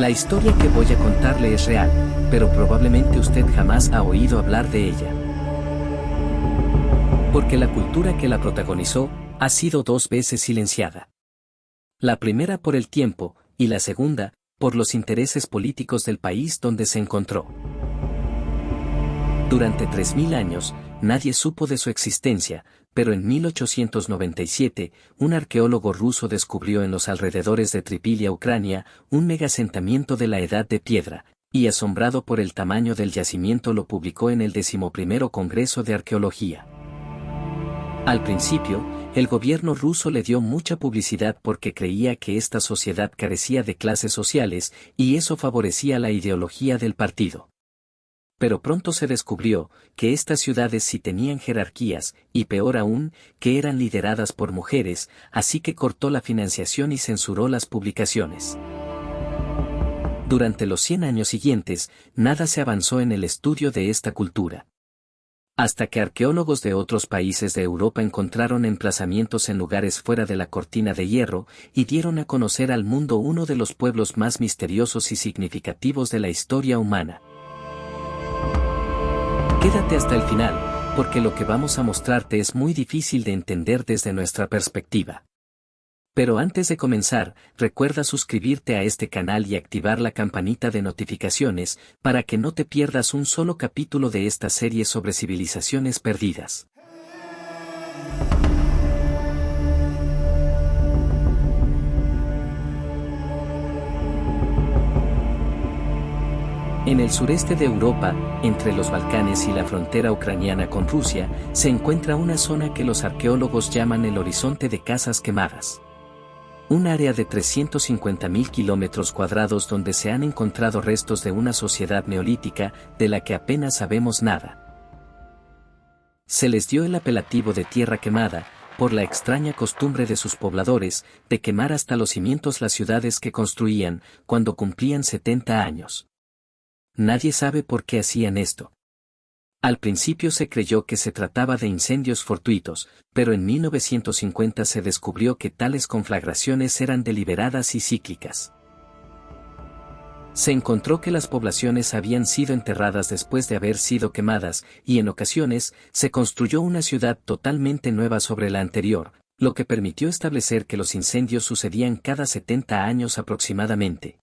La historia que voy a contarle es real, pero probablemente usted jamás ha oído hablar de ella. Porque la cultura que la protagonizó ha sido 2 veces silenciada. La primera por el tiempo, y la segunda, por los intereses políticos del país donde se encontró. Durante 3000 años, nadie supo de su existencia, pero en 1897, un arqueólogo ruso descubrió en los alrededores de Tripilia, Ucrania, un megasentamiento de la Edad de Piedra, y asombrado por el tamaño del yacimiento lo publicó en el 11º Congreso de Arqueología. Al principio, el gobierno ruso le dio mucha publicidad porque creía que esta sociedad carecía de clases sociales, y eso favorecía la ideología del partido. Pero pronto se descubrió que estas ciudades sí tenían jerarquías, y peor aún, que eran lideradas por mujeres, así que cortó la financiación y censuró las publicaciones. Durante los 100 años siguientes, nada se avanzó en el estudio de esta cultura. Hasta que arqueólogos de otros países de Europa encontraron emplazamientos en lugares fuera de la cortina de hierro, y dieron a conocer al mundo uno de los pueblos más misteriosos y significativos de la historia humana. Quédate hasta el final, porque lo que vamos a mostrarte es muy difícil de entender desde nuestra perspectiva. Pero antes de comenzar, recuerda suscribirte a este canal y activar la campanita de notificaciones, para que no te pierdas un solo capítulo de esta serie sobre civilizaciones perdidas. En el sureste de Europa, entre los Balcanes y la frontera ucraniana con Rusia, se encuentra una zona que los arqueólogos llaman el horizonte de casas quemadas. Un área de 350.000 kilómetros cuadrados donde se han encontrado restos de una sociedad neolítica, de la que apenas sabemos nada. Se les dio el apelativo de tierra quemada, por la extraña costumbre de sus pobladores, de quemar hasta los cimientos las ciudades que construían, cuando cumplían 70 años. Nadie sabe por qué hacían esto. Al principio se creyó que se trataba de incendios fortuitos, pero en 1950 se descubrió que tales conflagraciones eran deliberadas y cíclicas. Se encontró que las poblaciones habían sido enterradas después de haber sido quemadas, y en ocasiones, se construyó una ciudad totalmente nueva sobre la anterior, lo que permitió establecer que los incendios sucedían cada 70 años aproximadamente.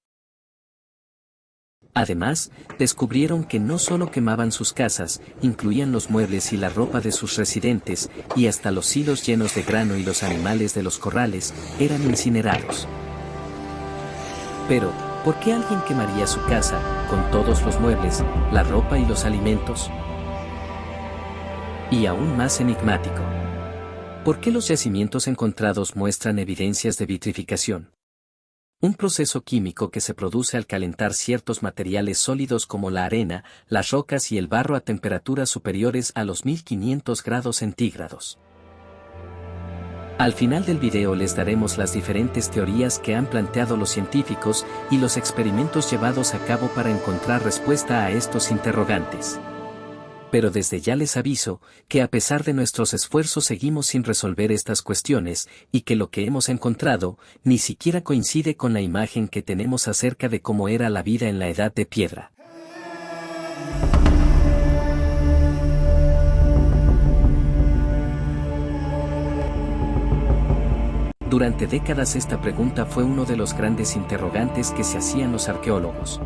Además, descubrieron que no solo quemaban sus casas, incluían los muebles y la ropa de sus residentes, y hasta los silos llenos de grano y los animales de los corrales, eran incinerados. Pero, ¿por qué alguien quemaría su casa, con todos los muebles, la ropa y los alimentos? Y aún más enigmático. ¿Por qué los yacimientos encontrados muestran evidencias de vitrificación? Un proceso químico que se produce al calentar ciertos materiales sólidos como la arena, las rocas y el barro a temperaturas superiores a los 1500 grados centígrados. Al final del video les daremos las diferentes teorías que han planteado los científicos y los experimentos llevados a cabo para encontrar respuesta a estos interrogantes. Pero desde ya les aviso, que a pesar de nuestros esfuerzos seguimos sin resolver estas cuestiones, y que lo que hemos encontrado, ni siquiera coincide con la imagen que tenemos acerca de cómo era la vida en la Edad de Piedra. Durante décadas esta pregunta fue uno de los grandes interrogantes que se hacían los arqueólogos.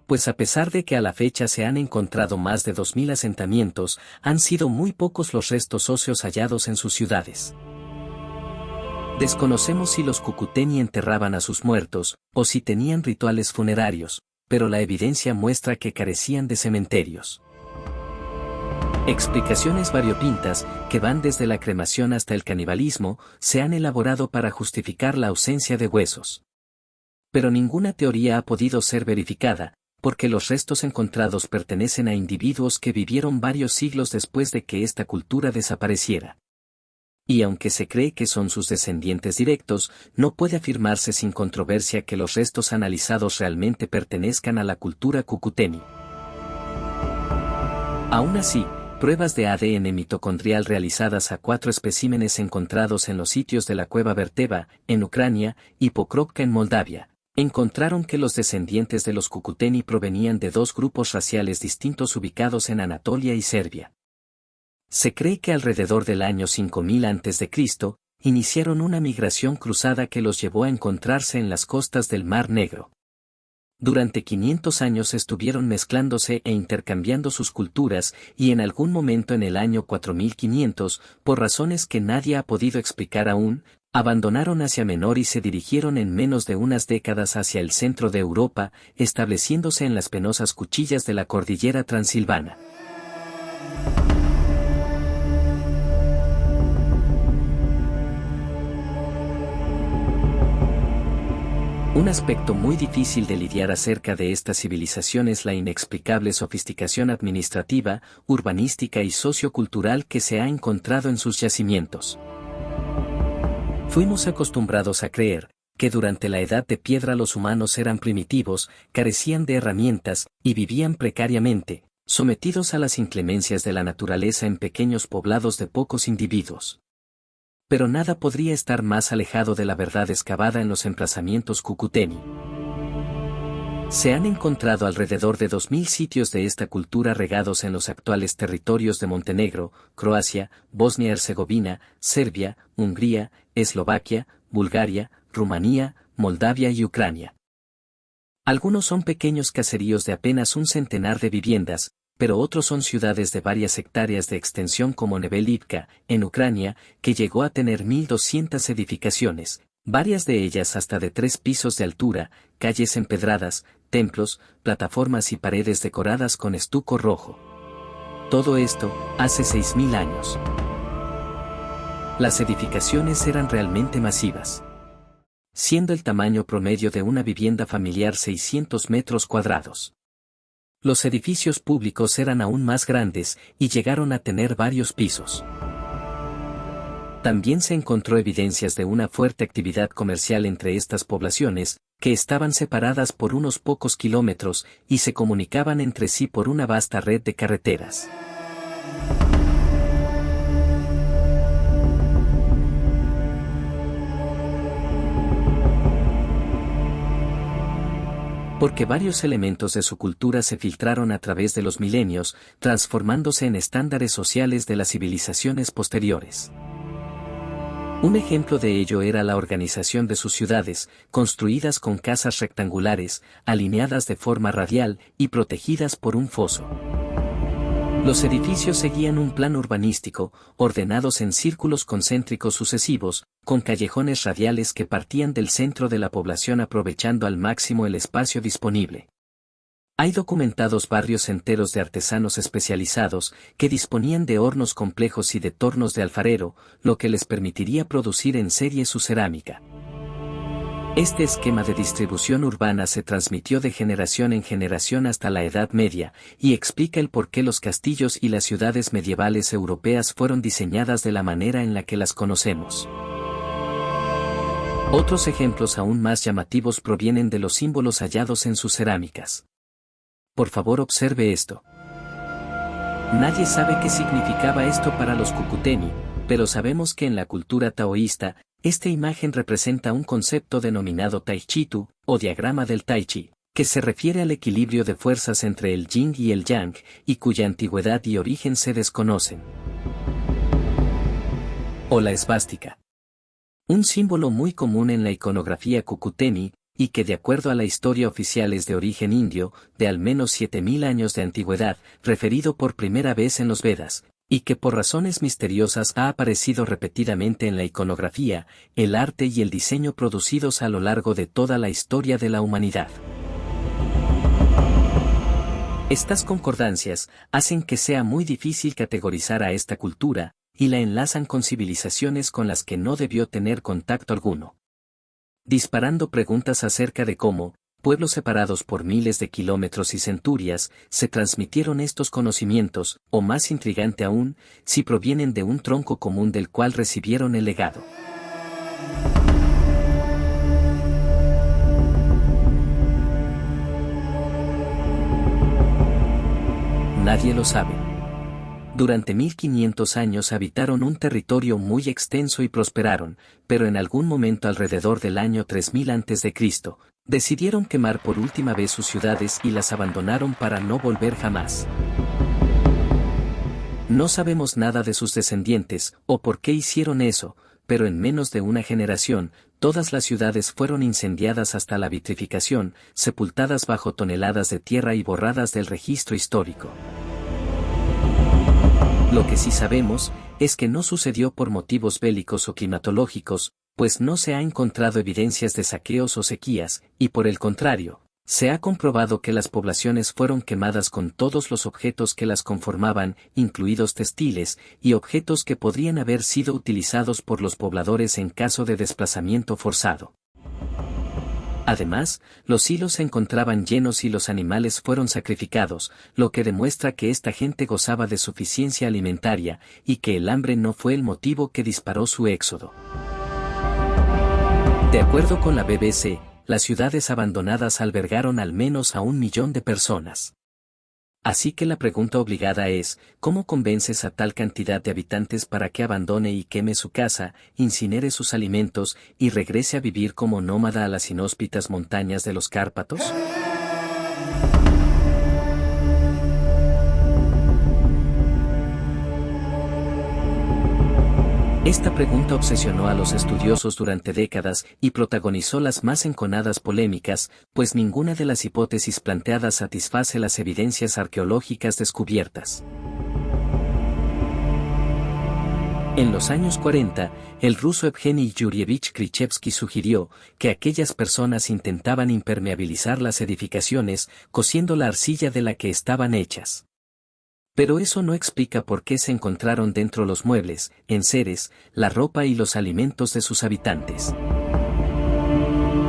Pues a pesar de que a la fecha se han encontrado más de 2000 asentamientos, han sido muy pocos los restos óseos hallados en sus ciudades. Desconocemos si los Cucuteni enterraban a sus muertos, o si tenían rituales funerarios, pero la evidencia muestra que carecían de cementerios. Explicaciones variopintas, que van desde la cremación hasta el canibalismo, se han elaborado para justificar la ausencia de huesos. Pero ninguna teoría ha podido ser verificada, porque los restos encontrados pertenecen a individuos que vivieron varios siglos después de que esta cultura desapareciera. Y aunque se cree que son sus descendientes directos, no puede afirmarse sin controversia que los restos analizados realmente pertenezcan a la cultura Cucuteni. Aún así, pruebas de ADN mitocondrial realizadas a 4 especímenes encontrados en los sitios de la cueva Verteva, en Ucrania, y Pokrovka en Moldavia, Encontraron que los descendientes de los Cucuteni provenían de dos grupos raciales distintos ubicados en Anatolia y Serbia. Se cree que alrededor del año 5000 a.C., iniciaron una migración cruzada que los llevó a encontrarse en las costas del Mar Negro. Durante 500 años estuvieron mezclándose e intercambiando sus culturas y en algún momento en el año 4500, por razones que nadie ha podido explicar aún, abandonaron Asia Menor y se dirigieron en menos de unas décadas hacia el centro de Europa, estableciéndose en las penosas cuchillas de la cordillera transilvana. Un aspecto muy difícil de lidiar acerca de esta civilización es la inexplicable sofisticación administrativa, urbanística y sociocultural que se ha encontrado en sus yacimientos. Fuimos acostumbrados a creer que durante la Edad de Piedra los humanos eran primitivos, carecían de herramientas y vivían precariamente, sometidos a las inclemencias de la naturaleza en pequeños poblados de pocos individuos. Pero nada podría estar más alejado de la verdad excavada en los emplazamientos Cucuteni. Se han encontrado alrededor de 2000 sitios de esta cultura regados en los actuales territorios de Montenegro, Croacia, Bosnia-Herzegovina, Serbia, Hungría, Eslovaquia, Bulgaria, Rumanía, Moldavia y Ucrania. Algunos son pequeños caseríos de apenas un centenar de viviendas, pero otros son ciudades de varias hectáreas de extensión como Nevelivka, en Ucrania, que llegó a tener 1200 edificaciones, varias de ellas hasta de 3 pisos de altura, calles empedradas, templos, plataformas y paredes decoradas con estuco rojo. Todo esto, hace 6000 años. Las edificaciones eran realmente masivas, siendo el tamaño promedio de una vivienda familiar 600 metros cuadrados. Los edificios públicos eran aún más grandes y llegaron a tener varios pisos. También se encontró evidencias de una fuerte actividad comercial entre estas poblaciones, que estaban separadas por unos pocos kilómetros y se comunicaban entre sí por una vasta red de carreteras. Porque varios elementos de su cultura se filtraron a través de los milenios, transformándose en estándares sociales de las civilizaciones posteriores. Un ejemplo de ello era la organización de sus ciudades, construidas con casas rectangulares, alineadas de forma radial y protegidas por un foso. Los edificios seguían un plan urbanístico, ordenados en círculos concéntricos sucesivos, con callejones radiales que partían del centro de la población aprovechando al máximo el espacio disponible. Hay documentados barrios enteros de artesanos especializados, que disponían de hornos complejos y de tornos de alfarero, lo que les permitiría producir en serie su cerámica. Este esquema de distribución urbana se transmitió de generación en generación hasta la Edad Media, y explica el por qué los castillos y las ciudades medievales europeas fueron diseñadas de la manera en la que las conocemos. Otros ejemplos aún más llamativos provienen de los símbolos hallados en sus cerámicas. Por favor, observe esto. Nadie sabe qué significaba esto para los Cucuteni, pero sabemos que en la cultura taoísta, esta imagen representa un concepto denominado Taichitu, o diagrama del Tai Chi, que se refiere al equilibrio de fuerzas entre el Yin y el Yang, y cuya antigüedad y origen se desconocen. O la esvástica. Un símbolo muy común en la iconografía Cucuteni, y que de acuerdo a la historia oficial es de origen indio, de al menos 7000 años de antigüedad, referido por primera vez en los Vedas, y que por razones misteriosas ha aparecido repetidamente en la iconografía, el arte y el diseño producidos a lo largo de toda la historia de la humanidad. Estas concordancias hacen que sea muy difícil categorizar a esta cultura, y la enlazan con civilizaciones con las que no debió tener contacto alguno, disparando preguntas acerca de cómo, pueblos separados por miles de kilómetros y centurias, se transmitieron estos conocimientos, o más intrigante aún, si provienen de un tronco común del cual recibieron el legado. Nadie lo sabe. Durante 1500 años habitaron un territorio muy extenso y prosperaron, pero en algún momento alrededor del año 3000 a.C., Decidieron quemar por última vez sus ciudades y las abandonaron para no volver jamás. No sabemos nada de sus descendientes, o por qué hicieron eso, pero en menos de una generación, todas las ciudades fueron incendiadas hasta la vitrificación, sepultadas bajo toneladas de tierra y borradas del registro histórico. Lo que sí sabemos, es que no sucedió por motivos bélicos o climatológicos, pues no se ha encontrado evidencias de saqueos o sequías, y por el contrario, se ha comprobado que las poblaciones fueron quemadas con todos los objetos que las conformaban, incluidos textiles, y objetos que podrían haber sido utilizados por los pobladores en caso de desplazamiento forzado. Además, los hilos se encontraban llenos y los animales fueron sacrificados, lo que demuestra que esta gente gozaba de suficiencia alimentaria, y que el hambre no fue el motivo que disparó su éxodo. De acuerdo con la BBC, las ciudades abandonadas albergaron al menos a 1 millón de personas. Así que la pregunta obligada es, ¿cómo convences a tal cantidad de habitantes para que abandone y queme su casa, incinere sus alimentos y regrese a vivir como nómada a las inhóspitas montañas de los Cárpatos? Esta pregunta obsesionó a los estudiosos durante décadas y protagonizó las más enconadas polémicas, pues ninguna de las hipótesis planteadas satisface las evidencias arqueológicas descubiertas. En los años 40, el ruso Evgeny Yurievich Krichevsky sugirió que aquellas personas intentaban impermeabilizar las edificaciones, cociendo la arcilla de la que estaban hechas. Pero eso no explica por qué se encontraron dentro los muebles, enseres, la ropa y los alimentos de sus habitantes.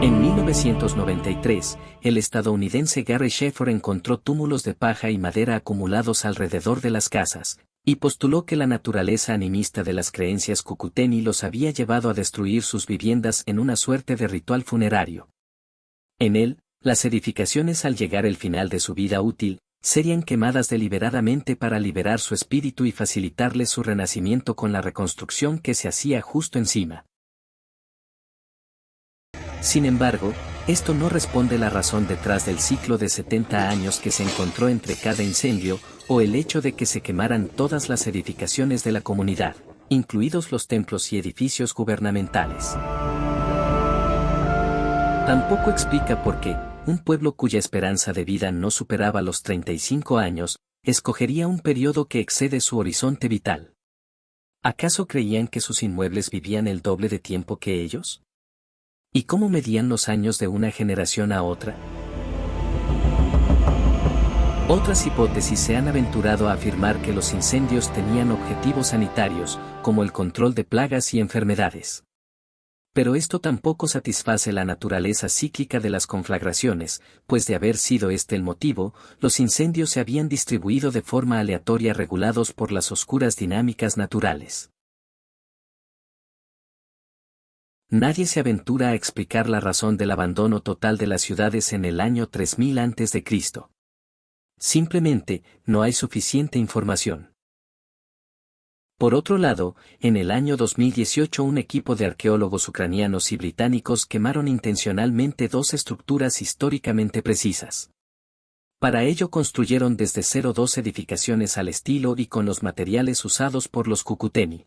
En 1993, el estadounidense Gary Sheffer encontró túmulos de paja y madera acumulados alrededor de las casas, y postuló que la naturaleza animista de las creencias Cucuteni los había llevado a destruir sus viviendas en una suerte de ritual funerario. En él, las edificaciones al llegar el final de su vida útil, serían quemadas deliberadamente para liberar su espíritu y facilitarles su renacimiento con la reconstrucción que se hacía justo encima. Sin embargo, esto no responde la razón detrás del ciclo de 70 años que se encontró entre cada incendio, o el hecho de que se quemaran todas las edificaciones de la comunidad, incluidos los templos y edificios gubernamentales. Tampoco explica por qué un pueblo cuya esperanza de vida no superaba los 35 años, escogería un periodo que excede su horizonte vital. ¿Acaso creían que sus inmuebles vivían el doble de tiempo que ellos? ¿Y cómo medían los años de una generación a otra? Otras hipótesis se han aventurado a afirmar que los incendios tenían objetivos sanitarios, como el control de plagas y enfermedades. Pero esto tampoco satisface la naturaleza cíclica de las conflagraciones, pues de haber sido este el motivo, los incendios se habían distribuido de forma aleatoria regulados por las oscuras dinámicas naturales. Nadie se aventura a explicar la razón del abandono total de las ciudades en el año 3000 a.C. Simplemente, no hay suficiente información. Por otro lado, en el año 2018 un equipo de arqueólogos ucranianos y británicos quemaron intencionalmente 2 estructuras históricamente precisas. Para ello construyeron desde cero 2 edificaciones al estilo y con los materiales usados por los Cucuteni.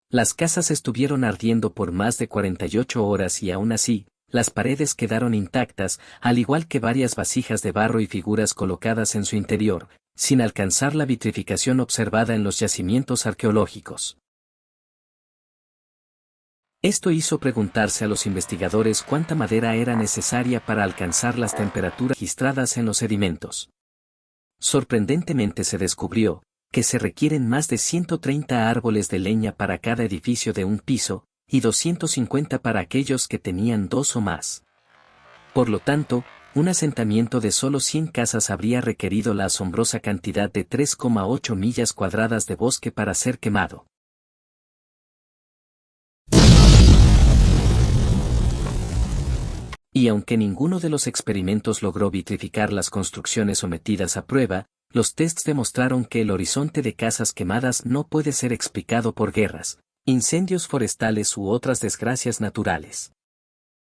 Las casas estuvieron ardiendo por más de 48 horas y aún así, las paredes quedaron intactas, al igual que varias vasijas de barro y figuras colocadas en su interior, sin alcanzar la vitrificación observada en los yacimientos arqueológicos. Esto hizo preguntarse a los investigadores cuánta madera era necesaria para alcanzar las temperaturas registradas en los sedimentos. Sorprendentemente se descubrió que se requieren más de 130 árboles de leña para cada edificio de un piso, y 250 para aquellos que tenían 2 o más. Por lo tanto, un asentamiento de solo 100 casas habría requerido la asombrosa cantidad de 3,8 millas cuadradas de bosque para ser quemado. Y aunque ninguno de los experimentos logró vitrificar las construcciones sometidas a prueba, los tests demostraron que el horizonte de casas quemadas no puede ser explicado por guerras, incendios forestales u otras desgracias naturales.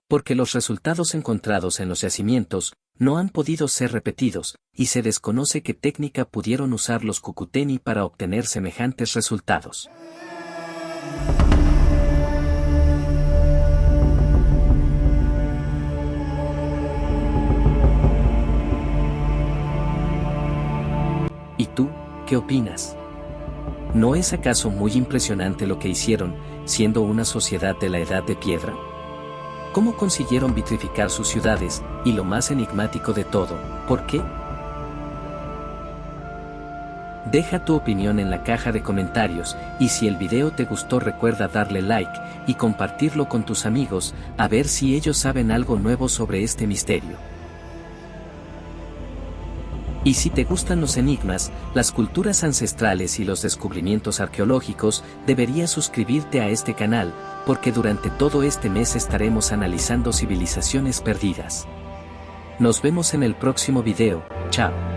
porque los resultados encontrados en los yacimientos no han podido ser repetidos, y se desconoce qué técnica pudieron usar los Cucuteni para obtener semejantes resultados. ¿Y tú, qué opinas? ¿No es acaso muy impresionante lo que hicieron, siendo una sociedad de la Edad de Piedra? ¿Cómo consiguieron vitrificar sus ciudades, y lo más enigmático de todo, por qué? Deja tu opinión en la caja de comentarios, y si el video te gustó recuerda darle like, y compartirlo con tus amigos, a ver si ellos saben algo nuevo sobre este misterio. Y si te gustan los enigmas, las culturas ancestrales y los descubrimientos arqueológicos, deberías suscribirte a este canal, porque durante todo este mes estaremos analizando civilizaciones perdidas. Nos vemos en el próximo video, chao.